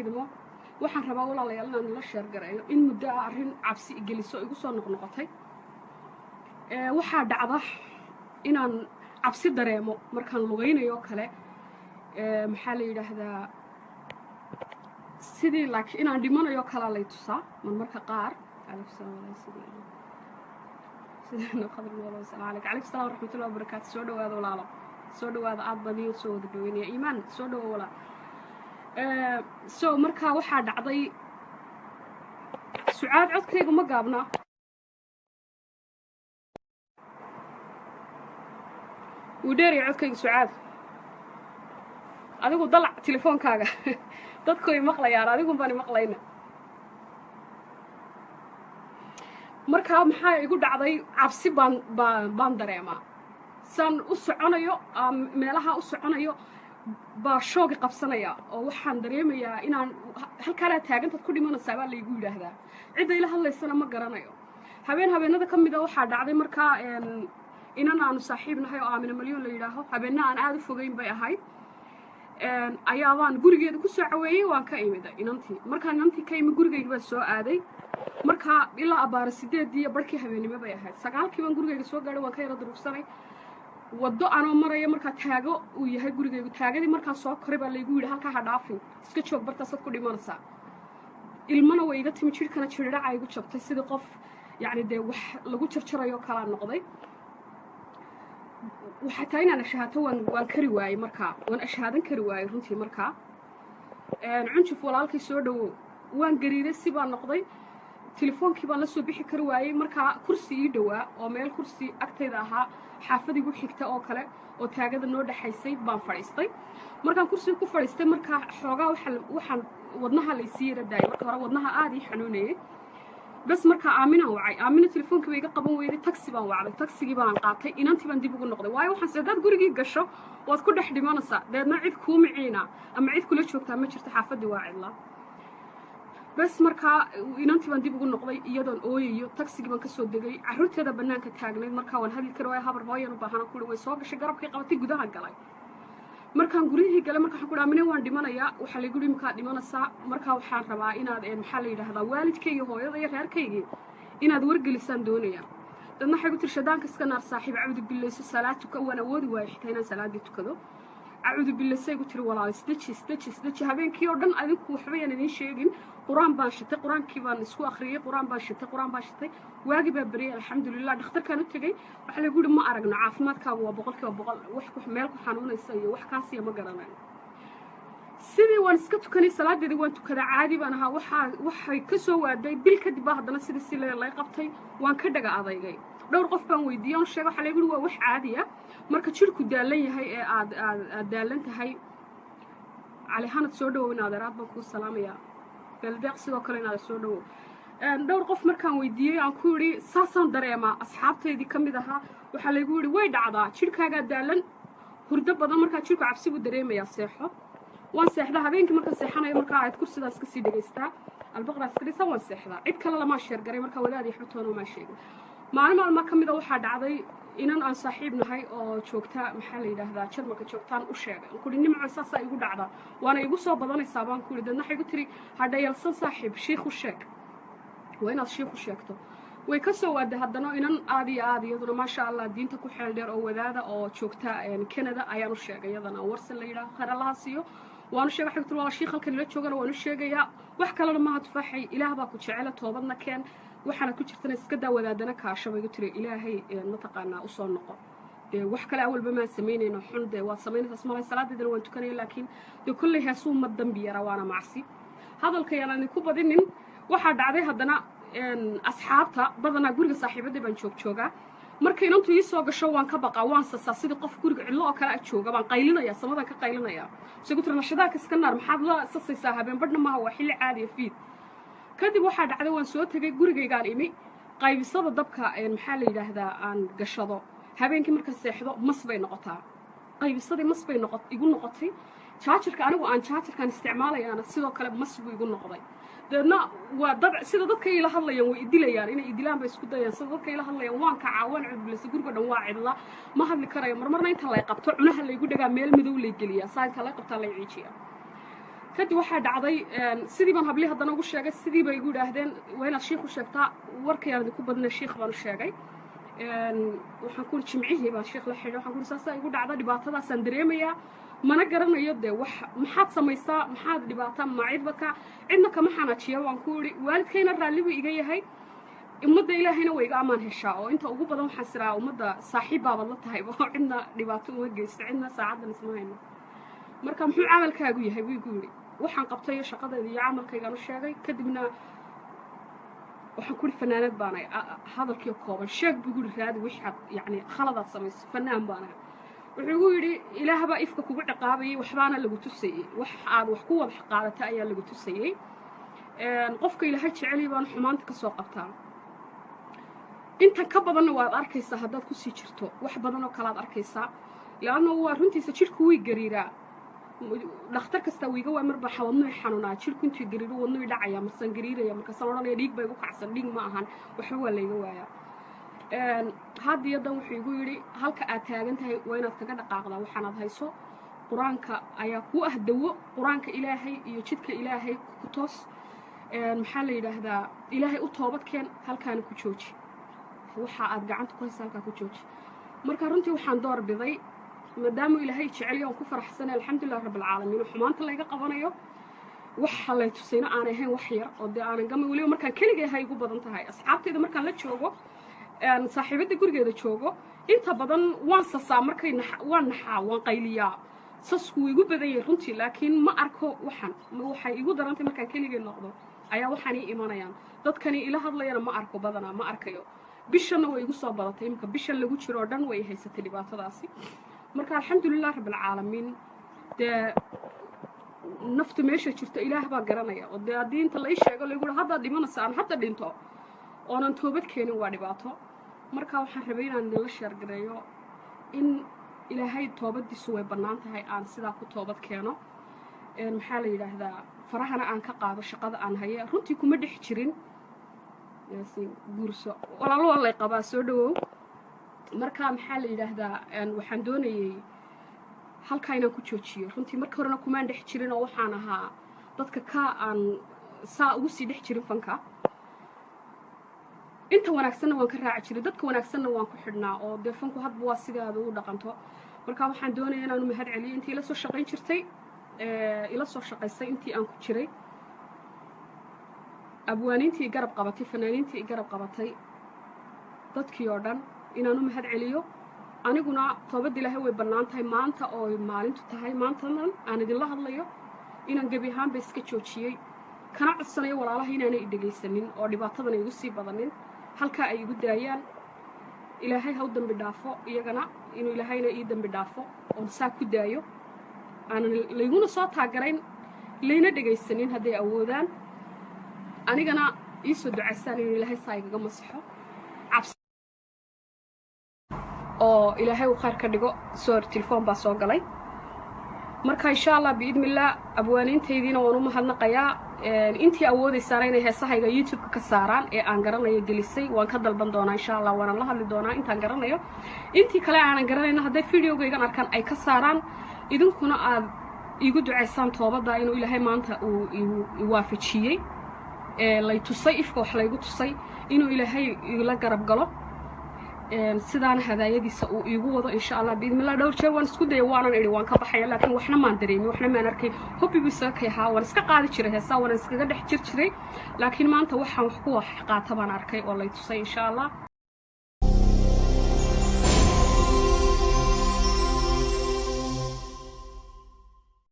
idmo waxaan rabaa walaalayaal inaan la sheer gareeyo in muddo arrin cabsi igeliso igu soo noqnoqotay waxaa dhacda inaan cabsi dareemo markaan lugaynayo kale maxaa la yidhaahdaa sidii laakiin inaan dhimanayo kala lay tusaa marmarka qaar عليك السلام ورحمة الله وبركاته سودو هذا ولا لا سودو هذا عضني وسود دويني إيمان سودو ولا سو مركا واحد عضي سعاد عضك يقوم مقابنا وداري عضك سعاد أديكو ضلع تليفون كاغا dadku ay maqlayaan adigu baan maqlayna marka maxaa igu dhacday cabsi baan dareemaa san u soconayo meelaha u soconayo baa shoog qabsanaya oo waxaan dareemayaa inaan halkaan taagantad ku dhimanaysaa baa la igu yiraahdaa cid ay la hadlaysana ma garanayo habeenada kamid ah waxaa dhacday marka inaan aanu saaxiibnahay oo Aamina Malyoon la yiraahdo habeenna aan aad u fogeyn bay ahayd ayaabaan gurigeeda ku soo caweeyay waan ka imiday inantii markaan inantii ka imi gurigeyga baan soo aaday marka ilaa abaara 8 iyo barkii habeenimo bay ahayd 9kii baan gurigeyga soo gaaray waan ka yara durugsanay wado anoo maraya marka taago uu yahay gurigeygu taagadii markaan soo koray baa la igu yiri halka ha dhaafin iska joog bartaasad ku dhimanaysaa ilmana way iga timi jirkana jirdhaca igu jabtay sidii qof yacni dee wax lagu jarjarayo kala noqday وحتى أنا أشهد وان كري واي مركا وان أشهد كري واي رنتي مركا عنشوف ولا لك سودو وان قريدة سبان نقضي تليفون كيبان لسه بيحكي كري واي مركا كرسي دواء أو ميل كرسي أكتدها حافظ يقول حكته أو كله أو تاجد النور ده حيصير بان فريستي مركا كرسي يكون فريستي مركا حاجة وحن ودناها اللي يصير الداي مركا ودناها عادي حنوني بس مركا آمنة تليفونك ويجا قبل ويدي تاكسي بان وعلى تاكسي بان قاطي إن أنت بندي بقول نقضي واي وحن سداد جورجي قشة وأذكر ده حدي ما نصا ده ما عيد كوم عينا أما عيد كل شيء كان ما شرت حافظ واعي الله بس مركا إن أنت بندي بقول نقضي يدون أوي تاكسي بان كسود دقي عرفت هذا بنان كتاجني مركا وهذه الكرواية هبر باين وبهنا كل ويسوق شجرة بكي قوتي جدها قلي markaan guriyihii galay markaan ku dhaamina waan dhimanayaa waxa la guri imka dhimanaysaa markaa waxaan rabaa inaad maxaa la yiraahdaa waalidkayga hooyada iyo reerkayga inaad wargelisaan doonaya dadna waxay ku tirshadaan kaska naar saaxiib cabdi billayso salaatu ka wana wadi waa xitayna salaadii tukado cabdi billasay ku tir walaal isdaji habeenkii oo dhan adinku waxba aan idin sheegin quraan baan shitay quraankii baan isku akhriyay quraan baan shitay waagi baa bariyay alxamdulillah dhakhtarkaan u tagay waxa la guri ma aragno caafimaadkaagu waa 100% wax ku meel ku xanuunaysa iyo wax kaasiya ma garanayo sidii waan iska tukanay salaadeedii waan tukada caadi baan ahaa waxay ka soo waaday bil kadib haddana sidii si la qabtay waan ka dhaga adaygay dhowr qof baan weydiiyay oo sheegay waxa la guri waa wax caadi ah marka jirku daalan yahay ee aad daalan tahay cali hanad soo dhawow adeeraad baan ku salaamayaa baldeeq sidoo kale inaad soo dhawow dhowr qof markaan weydiiyay aan ku yiri saasaan dareema asxaabteedii kamid aha waxa la igu yiri way dhacdaa jirkaaga daalan hurdo badan marka jirku cabsi u dareemaya seexo waan seexdaa habeenkii marka seexanayo marka aad kursidaas ka sii dhageystaa albaqraas kadisa waan seexdaa cid kale lama sheer garay marka wadaadii xubtoona ma sheegin maalmo kamid ah waxa dhacday inaan aan saaxiibnahay oo joogta maxaa la yiraahdaa jarmalka joogtaan u sheegay ku nimco saasa igu dhacda waana igu soo badanaysaa baan ku yiri waxay ku tiri hadhayalsan saaxiib sheekh u sheeg وين الشيخ وشيكته ويكسو وده هدنا إنن عادي يدنا ما شاء الله دينته كحال دير أو وذا أو شوكتا يعني كندا أيام الشيخ يدنا ورسل ليلا خير الله سيو وأنا الشيخ حكيت له الشيخ الكل شوكر وأنا الشيخ يا وحكى لنا ما هتفحي إله باكو شعلة توبنا كان وحنا كنت شفتنا سكدا وذا دنا كاشة ويقول لي إلهي نطقنا أصول نقط وحكى الأول بما سميني نحن ده وسميني تسمع الصلاة دي لو أنتوا كانوا لكن كلها سوم مدن بيرا وأنا معصي هذا الكيان أنا كوبا دينين waxaa dhacday haddana asxaabta badanaa guriga saaxiibadii baan joogaa markay inantu ii soo gasho waan ka baqaa waan sasaa sidii qof guriga cidlo oo kale jooga baan qaylinaya samadan ka qaylinaya isagu tirna shadaaka iska naar maxaad la sasaysaa habeen badhna maaha waa xilli caadi ah fiid kadib waxaa dhacday waan soo tagay gurigaygaan imi qaybisada dabka maxaa la yiraahdaa aan gashado habeenkii marka seexdo mas bay noqotaa qaybisadii mas bay igu noqotay jaajarka anigu aan jaajarkan isticmaalayaana sidoo kale mas buu igu noqday dadna waa dad sida dadka ila hadlayaan way idilayaan inay idilaan bay isku dayaan sida dadka ila hadlayaan waan ka caawan cudbilis guriga dhan waa cidla ma hadli karayo marmarna inta la qabto cunaha la igu dhagaa meel madow la geliya saanka la qabta la ciijiya kadib waxaa dhacday sidii baan hablii haddana ugu sheegay sidii bay igu yidhaahdeen waa inaad shiikh u sheegtaa warkayaan idinku badnay shiikh baan u sheegay waxaan ku jimcihii baan shiikh la xidhay waxaan ku saasaa igu dhacda dhibaatadaasaan dareemayaa mana garanayo dee wax maxaad samaysaa maxaad dhibaataa macidbaka cidna kama xanaajiya waan ku yidhi waalidkayna raalli buu iga yahay ummadda ilaahayna way iga amaan heshaa oo inta ugu badan waxaan siraa ummadda saaxiib baabaad la tahay oo cidna dhibaato uma geysta cidna saacaddan isma hayno marka muxuu camalkaagu yahay buu igu yidhi waxaan qabtay iyo shaqadayda iyo camalkaygaan u sheegay kadibna waxaan ku yidhi fanaanad baanay hadalkii kooban sheeg buu igu yidhi raadi wixaad yacni khaladaad samayso fanaan baanay wuxuu igu yidhi ilaah baa ifka kugu ciqaabayay waxbaana lagu tusayey wax aad wax ku wada qaadata ayaa lagu tusayey qofka ilaahay jecel baan xumaanta ka soo qabtaa inta ka badanna waad arkaysaa haddaad ku sii jirto wax badan oo kale aad arkaysaa laanna waa runtiisa jidhku way gariiraa dhakhtar kasta wiiga waa marba wadnuhu xanuunaa jidhku intuu gariiro wadnuhu dhacaya marsan gariiraya markaasaan odhanaya dhiig bay igu kacsan dhiig ma ahan waxba waa layga waayaa hadda iyo dan wuxuu igu yidhi halka aad taagan tahay waa inaad kaga dhaqaaqdaa waxaanaad hayso qur-aanka ayaa kuu ah dawo qur-aanka ilaahay iyo jidka ilaahay ku toos maxaa la yidhaahdaa ilaahay u toobadkeen halkaana ku jooji waxa aad gacanta ku haysa halkaa ku jooji marka runtii waxaan door biday maadaama ilaahay jeceliyo aan ku faraxsanay alxamdulilah rabbilcaalamiin xumaanta layga qabanayo waxa lay tusayna aanay ahayn wax yar oo dee aanan gamay weliba markaan keligay ahay igu badan tahay asxaabtayda markaan la joogo saaxiibada gurigeeda joogo inta badan waan sasaa markay waan naxaa waan qayliyaa sasku igu badan yahay runtii laakiin ma arko waxay igu darantay markaan keligay noqdo ayaa waxaan ii imanayaan dadkani ila hadlayana ma arko badanaa ma arkayo bishanna way igu soo badatay iminka bishan lagu jiro oo dhan way haysatay dhibaatadaasi marka alxamdulilah rabbilcaalamiin dee naftu meesha jirto ilaah baa garanaya oo dee haddii inta la ii sheego laygu yidhi haddaad dhimanaysa aan hadda dhinto oonan toobad keenin waa dhibaato marka waxaan rabay inaan idinla sheergareeyo in ilaahay toobadiisu way bannaan tahay aan sidaa ku toobad keeno maxaa la yidhaahdaa farahana aan ka qaado shaqada aan haye runtii kuma dhex jirin yaasiin guurso walaalo wallay qabaa soo dhawow marka maxaa la yidhaahdaa waxaan doonayay halkaa inaan ku joojiyo runtii marka horena kumaan dhex jirin oo waxaan ahaa dadka ka aan saa ugu sii dhex jirin fanka inta wanaagsanna waan ka raaci jiray dadka wanaagsanna waan ku xidhnaa oo dee fanku hadba waa sidaada u dhaqanto marka waxaan doonaya inaan u mahad celiyo intii ila soo shaqayn jirtay ila soo shaqaysay intii aan ku jiray abwaaniintii garab qabatay fanaaniintii garab qabatay dadkii oo dhan inaan u mahad celiyo aniguna toobadda ilaahay way bannaan tahay maanta oo maalintu tahay maantanan aan idinla hadlayo inaan gebi ahaanba iska joojiyey kana codsanayo walaalaha inaanay i dhegaysanin oo dhibaatadan ay igu sii badanin halkaa ay igu daayaan ilaahay ha u dambi dhaafo iyagana inuu ilaahayna ii dambi dhaafo oon saa ku daayo aanan layguna soo taagarayn layna dhegaysanin hadday awoodaan anigana ii soo ducaysaan inuu ilaahay saa igaga masaxo oo ilaahay uu khayr ka dhigo soor telefoon baa soo galay marka insha allah biidnillaah abwaaniintaydiina waan u mahadnaqayaa intii awoodaysaana inay heesahayga youtube-ka ka saaraan ee aan garanayo gelisay waan ka dalban doonaa insha allah waana la hadli doonaa intaan garanayo intii kale aanan garanayna hadday videogaygan arkaan ay ka saaraan idinkuna aad iigu ducaysaan toobadda inuu ilaahay maanta uu waafajiyey lay tusay ifka wax laygu tusay inuu ilaahay igala garab galo sidaana hadaayadiisa uu iigu wado insha allah biidnillah dhowr jeer waan isku dayay waanan idhi waan ka baxaya laakiin waxna maan dareemin waxna maan arkay hobbi buu isaga kay ahaa waan iska qaadi jiray heesaa waan iskaga dhex jir jiray laakiin maanta waxaan wax ku wax qaata baan arkay oo lay tusay insha allah